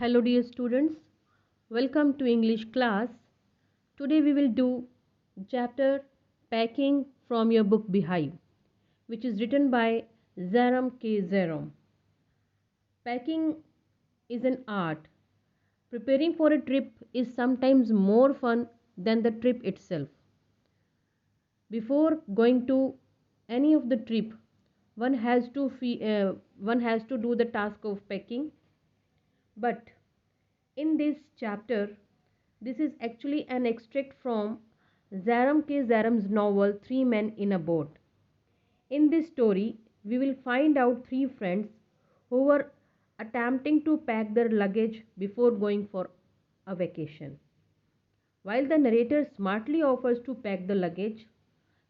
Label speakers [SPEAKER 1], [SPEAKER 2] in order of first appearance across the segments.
[SPEAKER 1] Hello dear students, welcome to English class. Today we will do chapter Packing from your book Behive, which is written by Zaram K. Zerom. Packing is an art. Preparing for a trip is sometimes more fun than the trip itself. Before going to any of the trip, one has to do the task of packing. But in this chapter, this is actually an extract from Zaram K. Zaram's novel Three Men in a Boat. In this story, we will find out three friends who were attempting to pack their luggage before going for a vacation. While the narrator smartly offers to pack the luggage,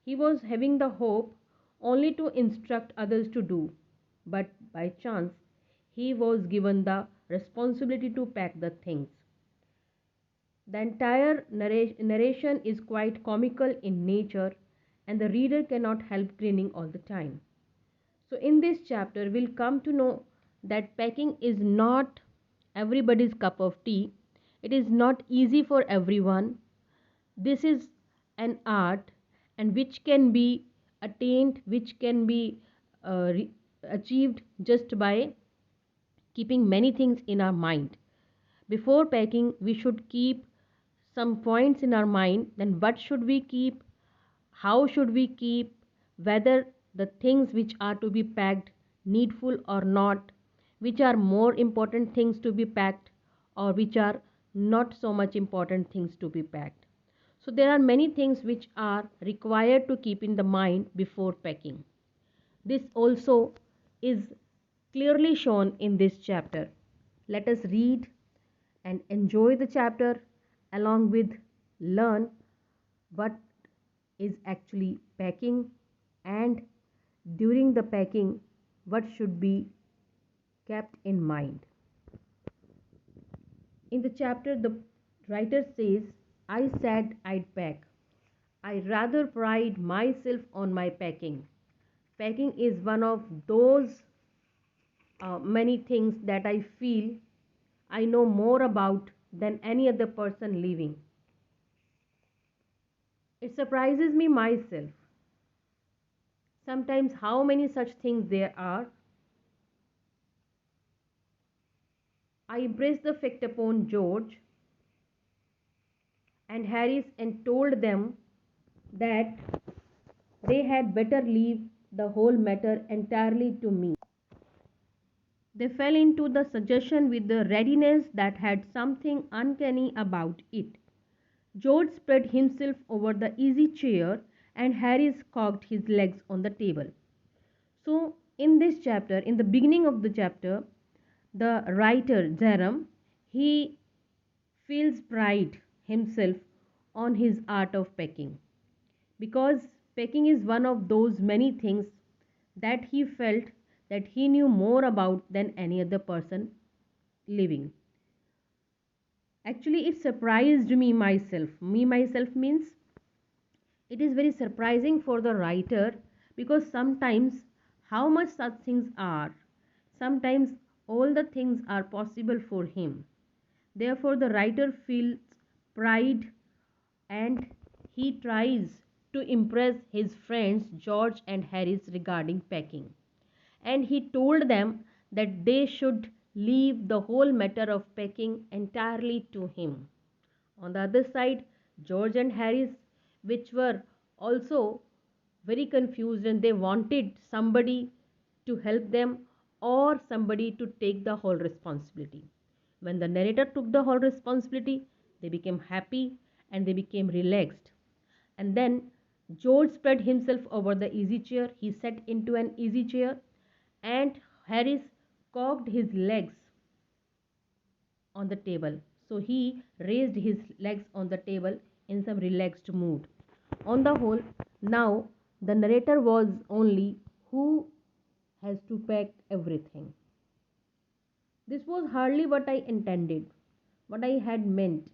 [SPEAKER 1] he was having the hope only to instruct others to do, but by chance, he was given the responsibility to pack the things. The entire narration is quite comical in nature, and the reader cannot help grinning all the time. So, in this chapter, we'll come to know that packing is not everybody's cup of tea. It is not easy for everyone. This is an art, and which can be attained, which can be achieved just by keeping many things in our mind. Before packing, we should keep some points in our mind. Then, what should we keep? How should we keep? Whether the things which are to be packed needful or not, which are more important things to be packed, or which are not so much important things to be packed. So, there are many things which are required to keep in the mind before packing. This also is clearly shown in this chapter. Let us read and enjoy the chapter along with learn what is actually packing, and during the packing what should be kept in mind. In the chapter, the writer says, I said I'd pack. I rather pride myself on my packing. Packing is one of those many things that I feel I know more about than any other person living. It surprises me myself sometimes how many such things there are. I pressed the fact upon George and Harris and told them that they had better leave the whole matter entirely to me. They fell into the suggestion with the readiness that had something uncanny about it. George spread himself over the easy chair and Harris cocked his legs on the table. So, in this chapter, in the beginning of the chapter, the writer Zeram, he feels pride himself on his art of packing, because packing is one of those many things that he felt that he knew more about than any other person living. Actually, it surprised me myself. Me myself means it is very surprising for the writer, because sometimes how much such things are, sometimes all the things are possible for him. Therefore, the writer feels pride, and he tries to impress his friends George and Harris regarding packing. And he told them that they should leave the whole matter of packing entirely to him. On the other side, George and Harris, which were also very confused, and they wanted somebody to help them or somebody to take the whole responsibility. When the narrator took the whole responsibility, they became happy and they became relaxed. And then George spread himself over the easy chair. He sat into an easy chair, and Harris cocked his legs on the table. So he raised his legs on the table in some relaxed mood. On the whole, now the narrator was only who has to pack everything. This was hardly what I intended. What I had meant,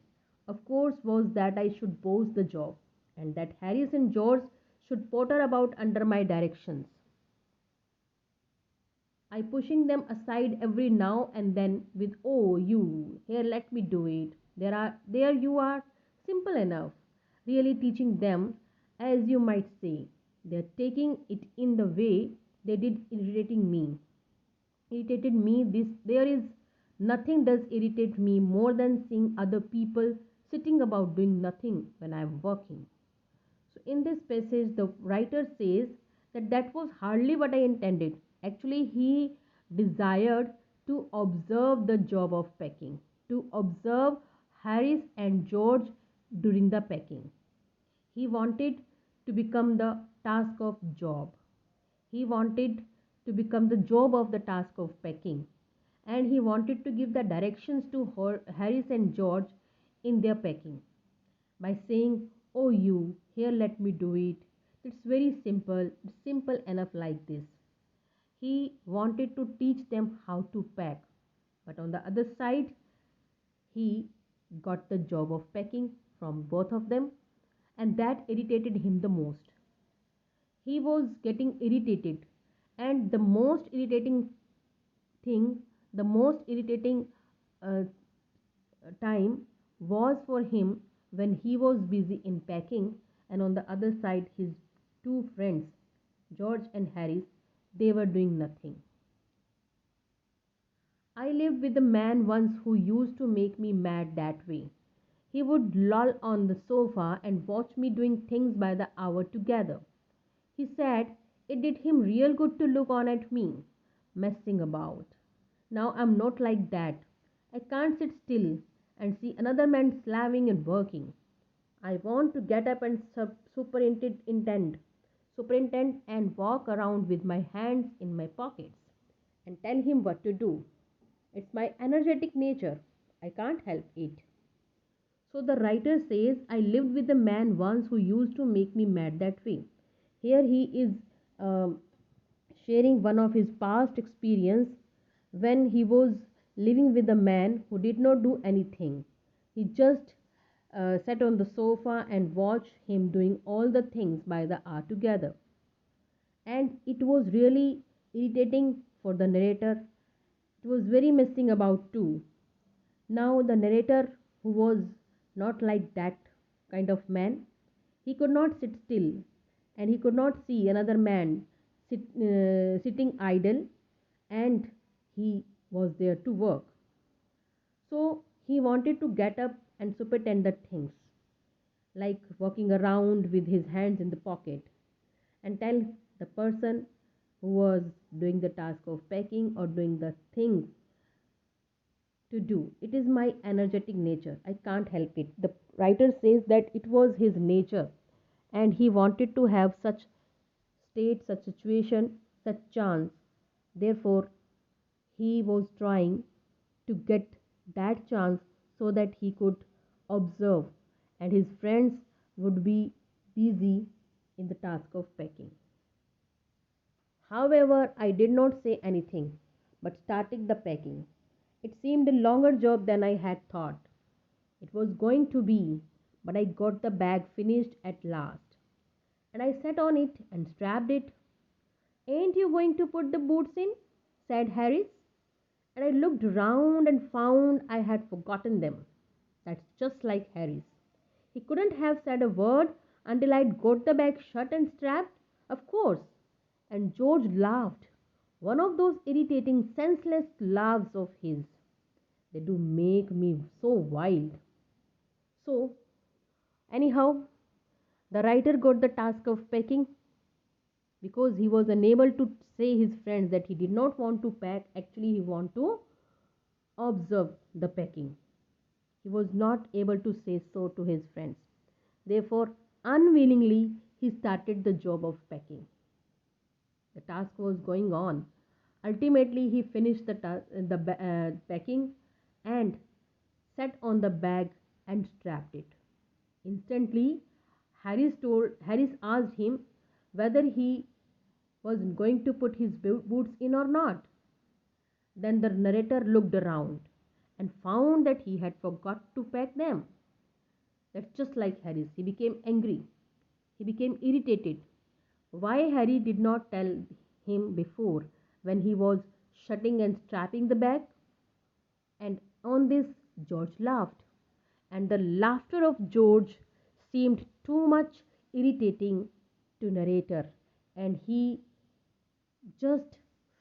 [SPEAKER 1] of course, was that I should boss the job, and that Harris and George should potter about under my directions. I pushing them aside every now and then with, oh, you, here, let me do it. There you are, simple enough. Really teaching them, as you might say. They're taking it in the way they did irritated me. There is nothing does irritate me more than seeing other people sitting about doing nothing when I am working. So, in this passage, the writer says that was hardly what I intended. Actually, he desired to observe the job of packing, to observe Harris and George during the packing. He wanted to become the task of job. He wanted to become the job of the task of packing. And he wanted to give the directions to Harris and George in their packing by saying, oh, you, here, let me do it. It's very simple, it's simple enough like this. He wanted to teach them how to pack, but on the other side, he got the job of packing from both of them, and that irritated him the most. He was getting irritated, and thing, the most irritating uh, time was for him when he was busy in packing, and on the other side, his two friends, George and Harris, they were doing nothing. I lived with a man once who used to make me mad that way. He would loll on the sofa and watch me doing things by the hour together. He said it did him real good to look on at me, messing about. Now I'm not like that. I can't sit still and see another man slaving and working. I want to get up and superintend and walk around with my hands in my pockets and tell him what to do. It's my energetic nature. I can't help it. So the writer says, I lived with a man once who used to make me mad that way. Here he is um, sharing one of his past experience when he was living with a man who did not do anything. He just sat on the sofa and watched him doing all the things by the hour together. And it was really irritating for the narrator. It was very messing about too. Now, the narrator, who was not like that kind of man, he could not sit still and he could not see another man sitting idle, and he was there to work. So, he wanted to get up and superintend the things, like walking around with his hands in the pocket, and tell the person who was doing the task of packing or doing the things to do. It is my energetic nature. I can't help it. The writer says that it was his nature and he wanted to have such state, such situation, such chance. Therefore, he was trying to get that chance so that he could observe and his friends would be busy in the task of packing. However, I did not say anything but started the packing. It seemed a longer job than I had thought it was going to be, but I got the bag finished at last. And I sat on it and strapped it. Ain't you going to put the boots in? Said Harris. And I looked round and found I had forgotten them. That's just like Harris. He couldn't have said a word until I'd got the bag shut and strapped. Of course. And George laughed. One of those irritating, senseless laughs of his. They do make me so wild. So, anyhow, the writer got the task of packing because he was unable to say his friends that he did not want to pack. Actually, he wanted to observe the packing. He was not able to say so to his friends. Therefore, unwillingly, he started the job of packing. The task was going on. Ultimately, he finished the packing and sat on the bag and strapped it. Instantly, Harris asked him whether he was going to put his boots in or not. Then the narrator looked around and found that he had forgot to pack them. That's just like Harris. He became angry. He became irritated. Why Harry did not tell him before when he was shutting and strapping the bag. And on this, George laughed, and the laughter of George seemed too much irritating to narrator, and he just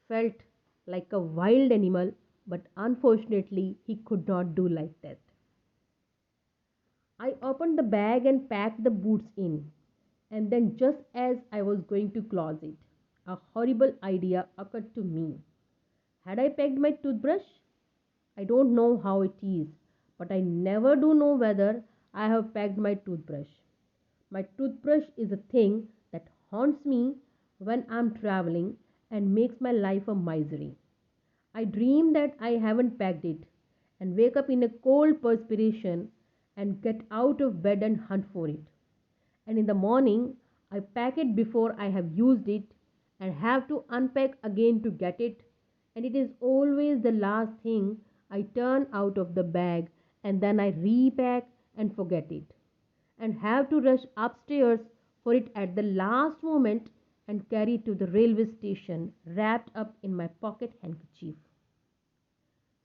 [SPEAKER 1] felt like a wild animal, but unfortunately he could not do like that. I opened the bag and packed the boots in, and then just as I was going to close it, a horrible idea occurred to me. Had I packed my toothbrush? I don't know how it is, but I never do know whether I have packed my toothbrush. My toothbrush is a thing that haunts me when I'm traveling and makes my life a misery. I dream that I haven't packed it and wake up in a cold perspiration and get out of bed and hunt for it. And in the morning, I pack it before I have used it and have to unpack again to get it. And it is always the last thing I turn out of the bag, and then I repack and forget it and have to rush upstairs for it at the last moment and carry it to the railway station wrapped up in my pocket handkerchief.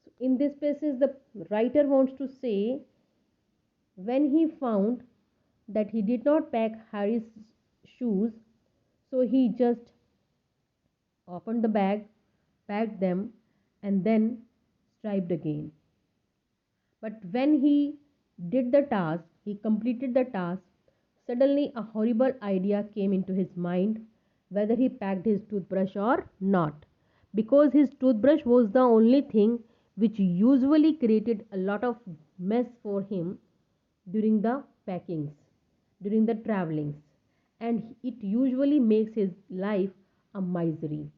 [SPEAKER 1] So in this passage, the writer wants to say when he found that he did not pack Harry's shoes, so he just opened the bag, packed them, and then striped again. But when he did the task, he completed the task, suddenly a horrible idea came into his mind whether he packed his toothbrush or not. Because his toothbrush was the only thing which usually created a lot of mess for him during the packings, during the travelings, and it usually makes his life a misery.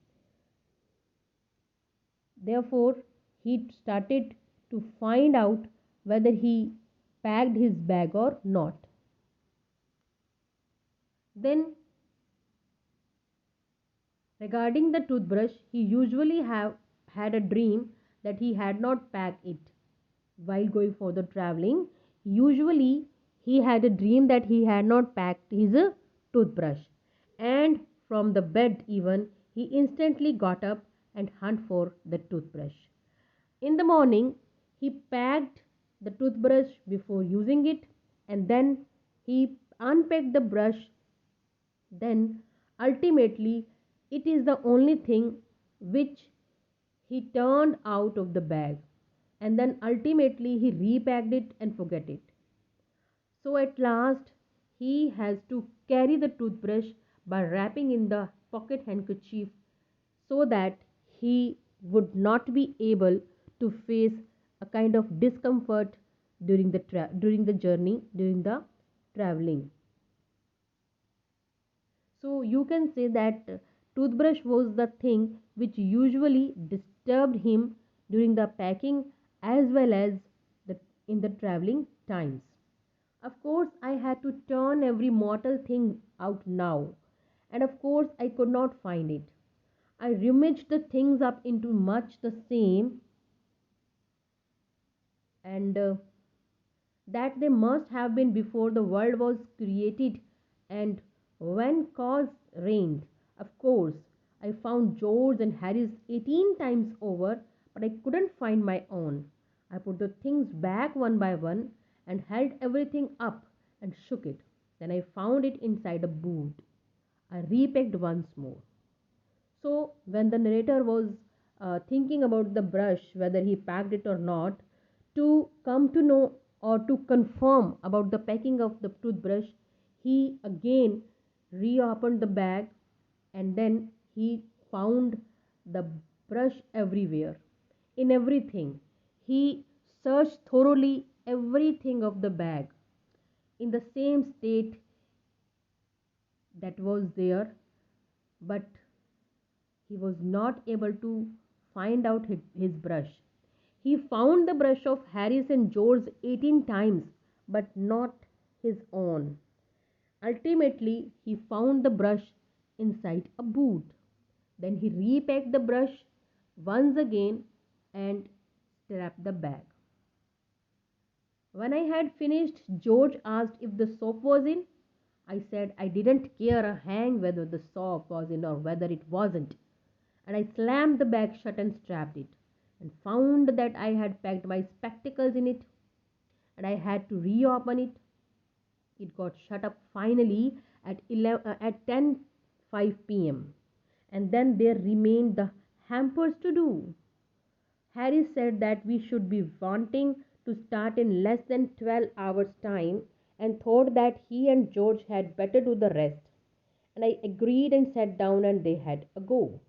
[SPEAKER 1] Therefore, he started to find out whether he packed his bag or not. Then, regarding the toothbrush, he usually have had a dream that he had not packed it while going for the traveling. Usually, he had a dream that he had not packed his toothbrush, and from the bed even he instantly got up and hunt for the toothbrush. In the morning, he packed the toothbrush before using it, and then he unpacked the brush. Then, ultimately, it is the only thing which he turned out of the bag, and then ultimately he repacked it and forget it. So at last, he has to carry the toothbrush by wrapping in the pocket handkerchief so that he would not be able to face a kind of discomfort during the journey, during the traveling. So you can say that toothbrush was the thing which usually disturbed him during the packing as well as the, in the traveling times. Of course, I had to turn every mortal thing out now, and of course, I could not find it. I rummaged the things up into much the same, and that they must have been before the world was created and when cause reigned. Of course, I found George and Harry's 18 times over, but I couldn't find my own. I put the things back one by one and held everything up and shook it. Then I found it inside a boot. I repacked once more. So, when the narrator was thinking about the brush, whether he packed it or not, to come to know or to confirm about the packing of the toothbrush, he again reopened the bag and then he found the brush everywhere, in everything. He searched thoroughly everything of the bag in the same state that was there, but he was not able to find out his brush. He found the brush of Harris and George 18 times, but not his own. Ultimately, he found the brush inside a boot. Then he repacked the brush once again and strapped the bag. When I had finished, George asked if the soap was in. I said I didn't care a hang whether the soap was in or whether it wasn't. and I slammed the bag shut and strapped it, and found that I had packed my spectacles in it, and I had to reopen it. It got shut up finally at 10:05 p.m. And then there remained the hampers to do. Harry said that we should be wanting to start in less than 12 hours' time and thought that he and George had better do the rest. And I agreed and sat down and they had a go.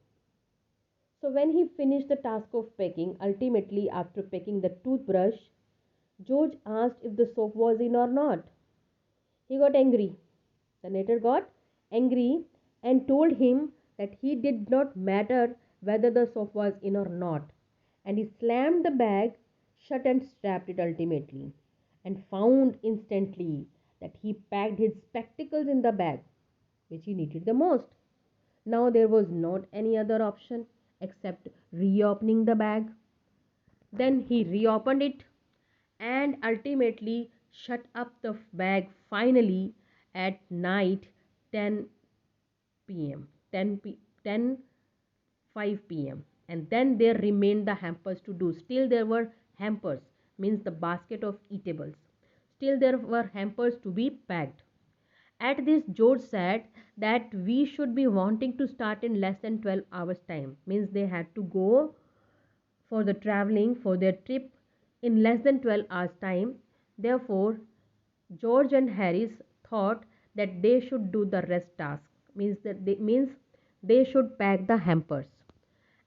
[SPEAKER 1] So when he finished the task of packing, ultimately after packing the toothbrush, George asked if the soap was in or not. He got angry. The narrator got angry and told him that he did not matter whether the soap was in or not. And he slammed the bag shut and strapped it ultimately, and found instantly that he packed his spectacles in the bag, which he needed the most. Now there was not any other option except reopening the bag. Then he reopened it and ultimately shut up the bag finally at night 10 p.m. 10 5 p.m. And then there remained the hampers to do. Still there were hampers, means the basket of eatables. Still there were hampers to be packed. At this, George said that we should be wanting to start in less than 12 hours time, means they had to go for the traveling for their trip in less than 12 hours time. Therefore, George and Harris thought that they should do the rest task, means they should pack the hampers.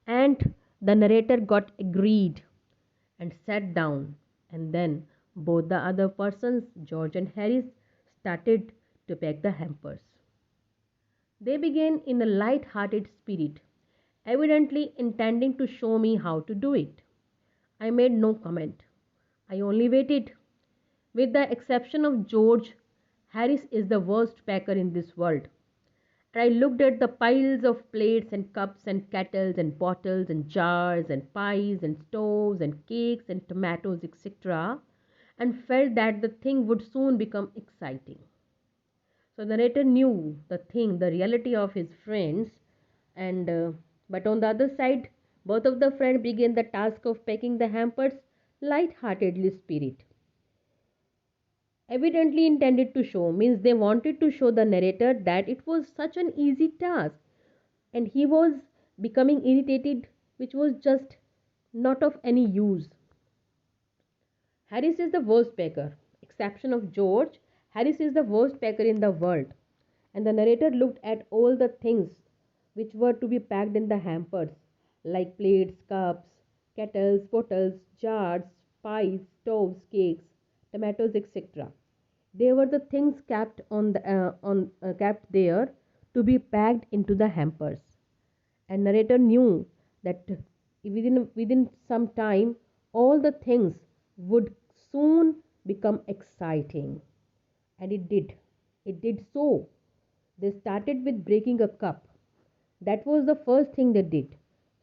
[SPEAKER 1] And the narrator got agreed and sat down, and then both the other persons, George and Harris, started to pack the hampers. They began in a light-hearted spirit, evidently intending to show me how to do it. I made no comment. I only waited. With the exception of George, Harris is the worst packer in this world. And I looked at the piles of plates and cups and kettles and bottles and jars and pies and stoves and cakes and tomatoes, etc., and felt that the thing would soon become exciting. So the narrator knew the reality of his friends, and but on the other side, both of the friends began the task of packing the hampers light-heartedly spirit. Evidently intended to show, means they wanted to show the narrator that it was such an easy task, and he was becoming irritated, which was just not of any use. Harris is the worst packer. Exception of George, Harris is the worst packer in the world. And the narrator looked at all the things which were to be packed in the hampers, like plates, cups, kettles, bottles, jars, pies, stoves, cakes, tomatoes, etc. They were the things kept there to be packed into the hampers. And narrator knew that within some time all the things would soon become exciting. And it did so. They started with breaking a cup. That was the first thing they did.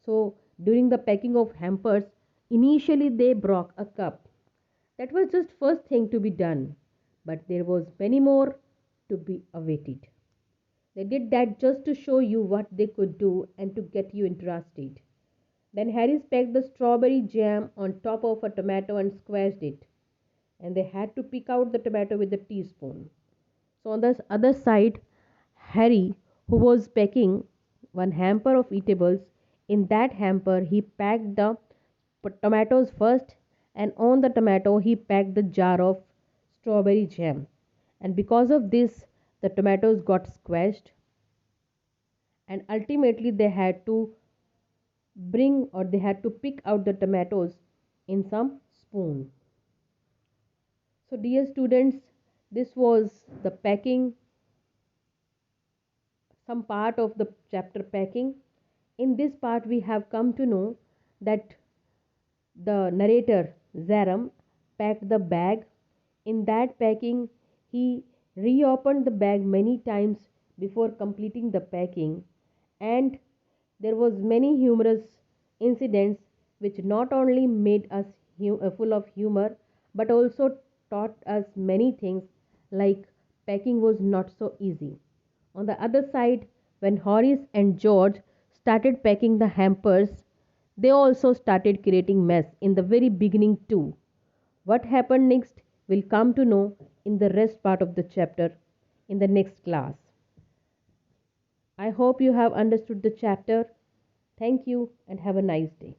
[SPEAKER 1] So during the packing of hampers, initially they broke a cup. That was just first thing to be done, but there was many more to be awaited. They did that just to show you what they could do and to get you interested. Then Harris packed the strawberry jam on top of a tomato and squashed it, and they had to pick out the tomato with a teaspoon. So on the other side, Harry, who was packing one hamper of eatables, in that hamper he packed the tomatoes first, and on the tomato he packed the jar of strawberry jam. And because of this, the tomatoes got squashed, and ultimately they had to pick out the tomatoes in some spoon. So, dear students, this was the packing, some part of the chapter packing. In this part, we have come to know that the narrator Zaram packed the bag. In that packing, he reopened the bag many times before completing the packing, and there was many humorous incidents which not only made us full of humor but also taught us many things, like packing was not so easy. On the other side, when Horace and George started packing the hampers, they also started creating mess in the very beginning too. What happened next we'll come to know in the rest part of the chapter in the next class. I hope you have understood the chapter. Thank you and have a nice day.